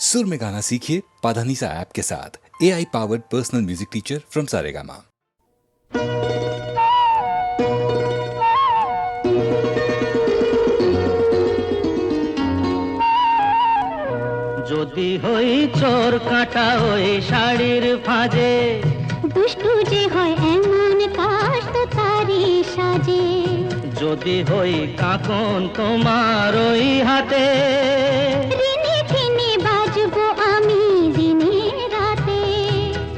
सुर में गाना सीखिए पाधानीसा ऐप के साथ। AI powered personal music teacher from Saregama. যদি হই চোর কাটা ওই শাড়ির ফাঁজে, দুষ্টু যে হয় এমন কাশ তো তারি সাজে। যদি হই কাকন তোমার ওই হাতে, রিনি টিনি বাজবো আমি দিনে রাতে।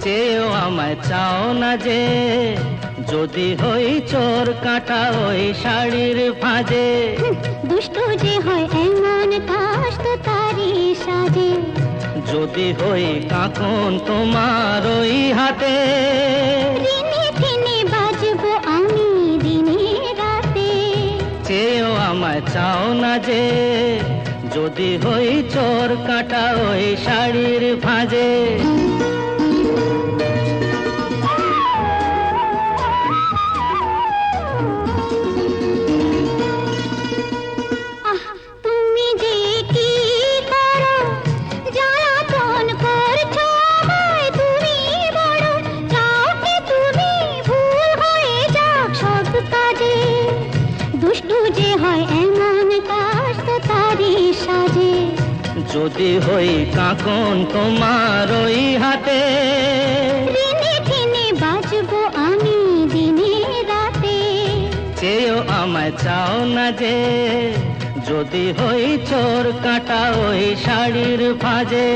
চেয়েও আমায় চাও না যে, যদি হই চোর কাটা ওই শাড়ির ফাঁজে। দুষ্টু যে হয় এমন কাশ তো তারি সাজে। যদি হই কাকন তোমার ওই হাতে, রিনি টিনি বাজবো আমি দিনে রাতে। চেয়েও আমায় চাও না যে, যদি হই চোর কাটা ওই শাড়ির ফাঁজে। তুমি যে কি করো জ্বালাতন করছো আমায়, তুমি বড় চাও কি তুমি ভুল হয়ে যাক সব কাজে। দুষ্টু যে হয় এমন কাশ তো তারি সাজে। যদি হই কাকন তোমার ওই হাতে, রিনি টিনি বাজবো আমি দিনে রাতে। চেয়েও আমায় চাও না যে, যদি হই চোর কাটা ওই শাড়ির ফাঁজে।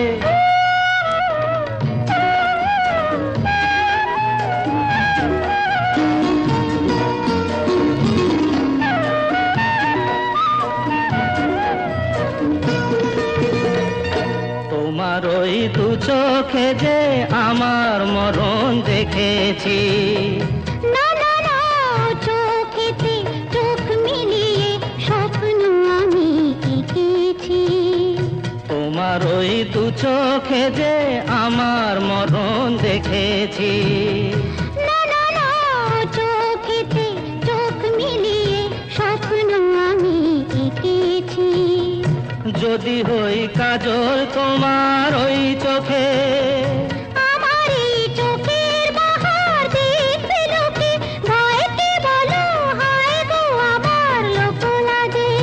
তোমার ওই দু চোখে যে আমার মরণ দেখেছি। না না না চোখেতে চোখ মিলিয়ে স্বপ্ন আমি এঁকেছি। তোমার ওই দু চোখে যে আমার মরণ দেখেছি। না না না চোখেতে চোখ মিলিয়ে স্বপ্ন আমি এঁকেছি। যদি হই কাজল তোমার ওই চোখে, আমার এই চোখের বাহার দেখবে লোকে, ভয়কে বলো হায় গো আমার লোক লাগে।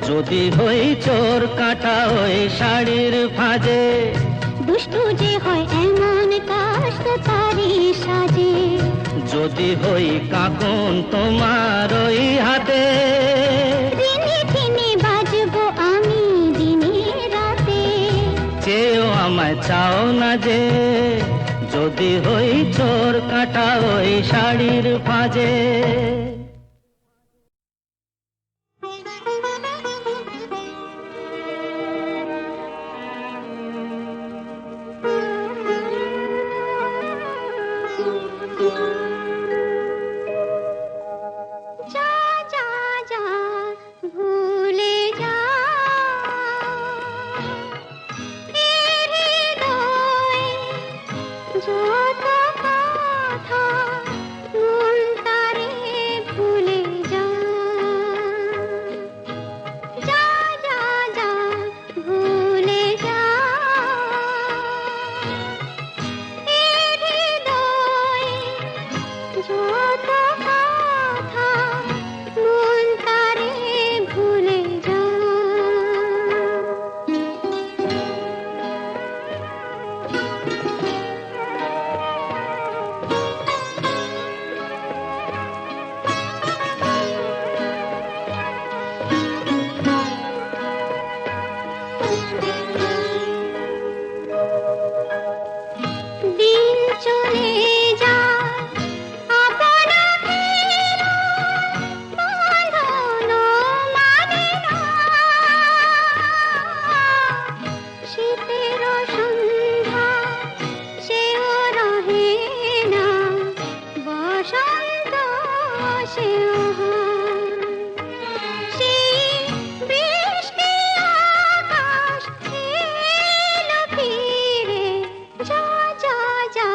যদি হই চোর কাটা ওই শাড়ির ফাঁজে, দুষ্টু যে হয় এমন কাশ তো তারি সাজে। যদি হই কাকন তোমার ওই হাতে, রিনি টিনি বাজবো আমি দিনে রাতে। চেয়েও আমায় চাও না যে, যদি হই চোর কাটা ওই শাড়ির ফাঁজে। যা যা যা ভুলে যা এ হৃদয়ে যত কথা, মন তারে ভুলে যা। যা যা যা ভুলে যা এ হৃদয়ে যত কথা, মন তারে ভুলে যা। দিন চলে যায় আপনা ফেরা, বাঁধন মানে না। শীতের সন্ধ্যা সেও রহে না, বসন্ত সেও হয়। সেই বৃষ্টি আকাশ এলো ফিরে, যা যা যা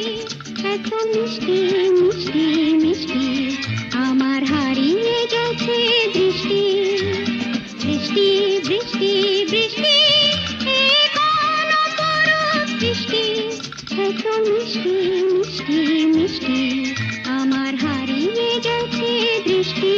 এত মিষ্টি মিষ্টি মিষ্টি আমার হারিয়ে গেছে দৃষ্টি বৃষ্টি বৃষ্টি বৃষ্টি এ কোন অপরূপ বৃষ্টি এত মিষ্টি মিষ্টি মিষ্টি আমার হারিয়ে গেছে দৃষ্টি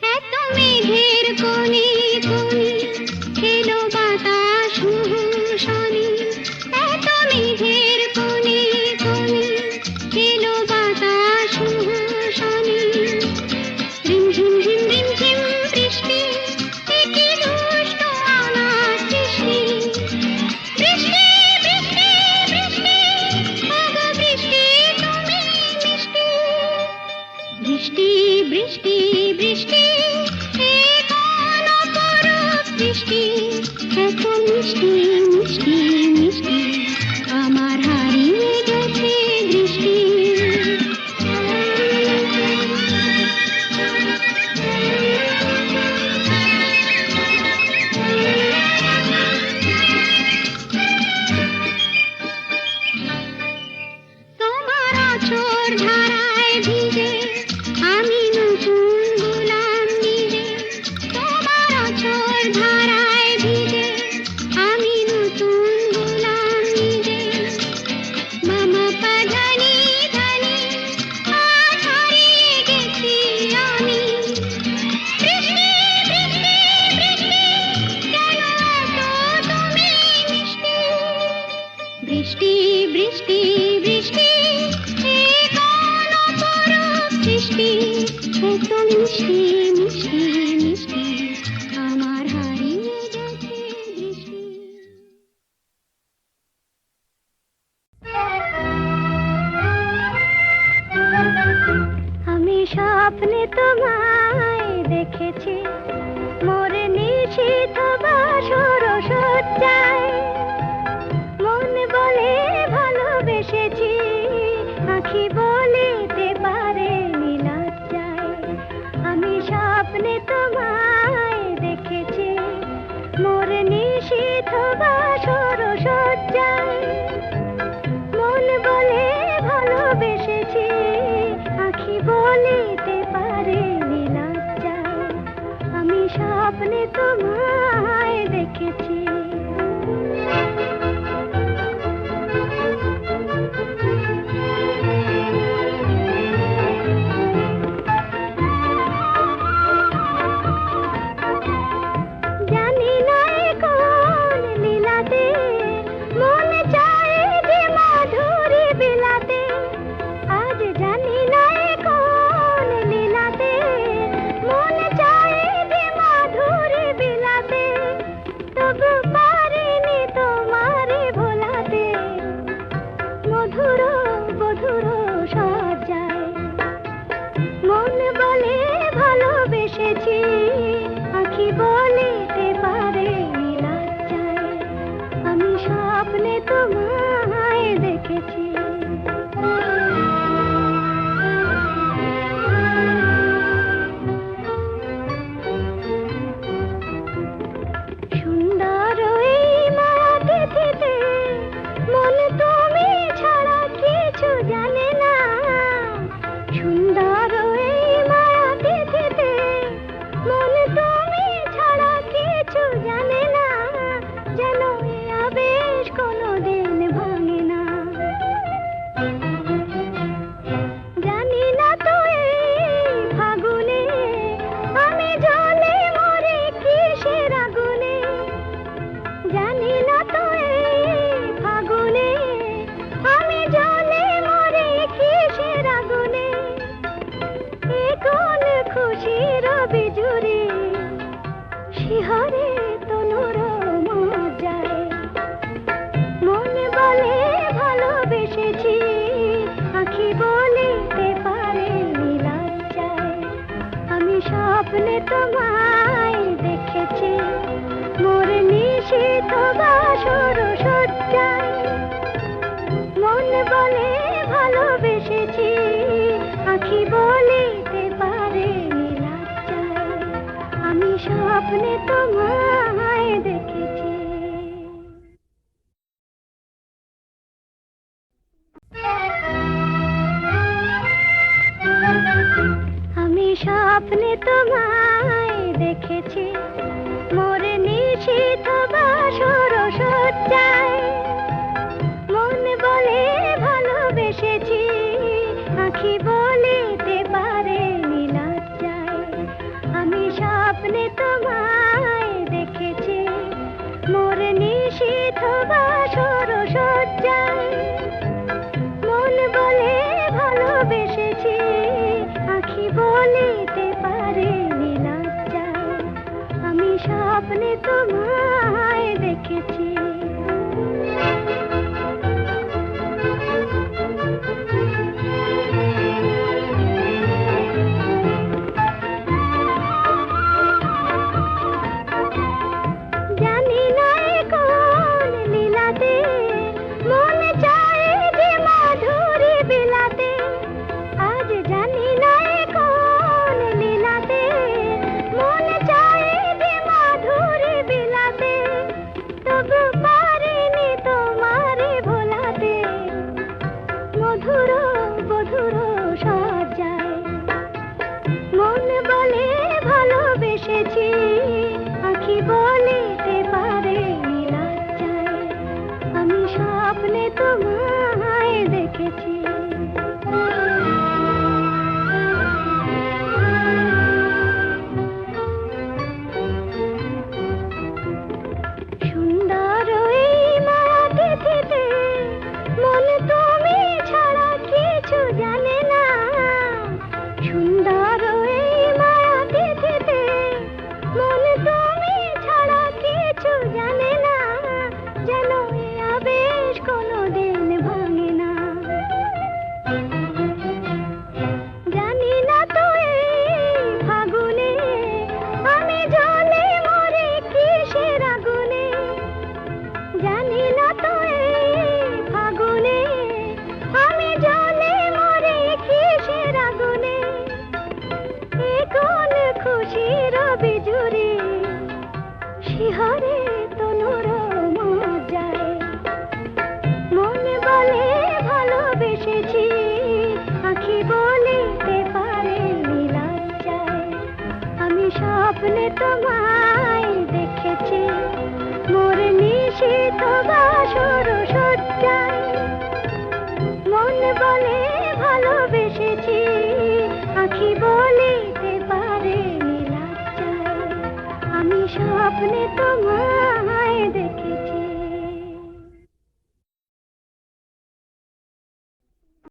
এত মেঘের কোণে কোণে খেলো বাতাস মুহুশনি এত মেঘের কোণে কোণে খেলো বাতাস মুহুশনি রিমঝিম ঝিম রিমঝিম বৃষ্টি একি দুষ্ট অনাথ সৃষ্টি বৃষ্টি বৃষ্টি বৃষ্টি ওগো বৃষ্টি তুমি মিষ্টি বৃষ্টি বৃষ্টি বৃষ্টি এ কোন অপরূপ বৃষ্টি এত মিষ্টি মিষ্টি মিষ্টি আমার হারিয়ে গেছে দৃষ্টি তোমার আঁচড় ধারায় ভিজে আমি নতুন গোলাম নিজে তোমার আঁচড় ধারায় ভিজে আমি নতুন গোলাম নিজে মামা পাধানি ধানি আজ হারিয়ে গেছি আমি বৃষ্টি বৃষ্টি বৃষ্টি কেন এত তুমি মিষ্টি বৃষ্টি বৃষ্টি বৃষ্টি এ কোন অপরূপ বৃষ্টি এত মিষ্টি মিষ্টি মিষ্টি আমার হারিয়ে গেছে দৃষ্টি আমি স্বপ্নে তোমায় দেখেছি মোর নিশীথ বাসর সজ্জায় মন বলে ভালোবেসেছি আঁখি বলিতে পারে লজ্জায় আমি স্বপ্নে তোমায় দেখেছি মোর নিশীথ বাসর সজ্জায় মন বলে ভালোবেসেছি আঁখি বলিতে পারে লজ্জায় আমি স্বপ্নে তোমায় দেখেছি জানি না এ কোন লীলাতে মন চায় যে মাধুরী বিলাতে আজ জানি না এ কোন লীলাতে মন চায় যে মাধুরী বিলাতে তবু পারিনি তোমারে ভোলাতে মধুর মধুর সজ্জায় মন বলে ভালোবেসেছি আঁখি বলিতে পারে লজ্জায় আমি স্বপ্নে তোমায় দেখেছি সুন্দর এই মায়া তিথিতে মন তুমি ছাড়া কিছু জানে না সুন্দর এই মায়া তিথিতে মন তুমি ছাড়া কিছু জানে না যেন এ আবেশ কোনোদিন ভাঙে না জানি না তো এই ফাগুনে আমি জলে মরে কিসের আগুনে জানি না তো এই ফাগুনে আমি জলে মরে কিসের আগুনে এ কোন খুশির বিজুরি শিহরে তনুর মজ্জায় মন বলে ভালোবেসেছি আঁখি বলিতে পারে লজ্জায় আমি স্বপ্নে তোমায় দেখেছি মোর নিশীথ বাসর সজ্জায় মন বলে ভালোবেসেছি স্বপ্নে তোমায় দেখেছি মোর নিশীথ বাসর সজ্জায়, মন বলে ভালোবেসেছি, আঁখি বলিতে পারে লজ্জায়। আমি স্বপ্নে তোমায় দেখেছি মোর নিশীথ বাসর সজ্জায়, মন বলে ভালোবেসেছি, আঁখি বলিতে পারে লজ্জায়। আমি স্বপ্নে তোমায় দেখেছি। জানি না এ কোন লীলাতে মন চায় যে মাধুরী বিলাতে, আজ জানি না এ কোন লীলাতে মন চায় যে মাধুরী বিলাতে, তবু পারিনি তোমারে ভোলাতে মধুর মধুর সজ্জায়। মন বলে ভালোবেসেছি, আঁখি বলিতে পারে লজ্জায়। আমি স্বপ্নে তোমায় দেখেছি। সুন্দর এই মায়া তিথিতে মন তুমি ছাড়া কিছু জানে না, সুন্দর এই মায়া তিথিতে মন তুমি ছাড়া কিছু জানে না, যেন এ আবেশ কোনোদিন ভাঙে না। জানি না তো এই ফাগুনে আমি জলে মরে কিসের আগুনে, জানি না তো এই ফাগুনে আমি জলে মরে কিসের আগুনে। এ কোন খুশির বিজুরি শিহরে তনুর মজ্জায়, মন বলে ভালোবেসেছি, আঁখি বলিতে পারে লজ্জায়। আমি স্বপ্নে তোমায় দেখেছি মোর নিশীথ বাসর সজ্জায়, মন বলে ভালোবেসেছি, আঁখি বলিতে পারে লজ্জায়। আমি স্বপ্নে তোমায় দেখেছি।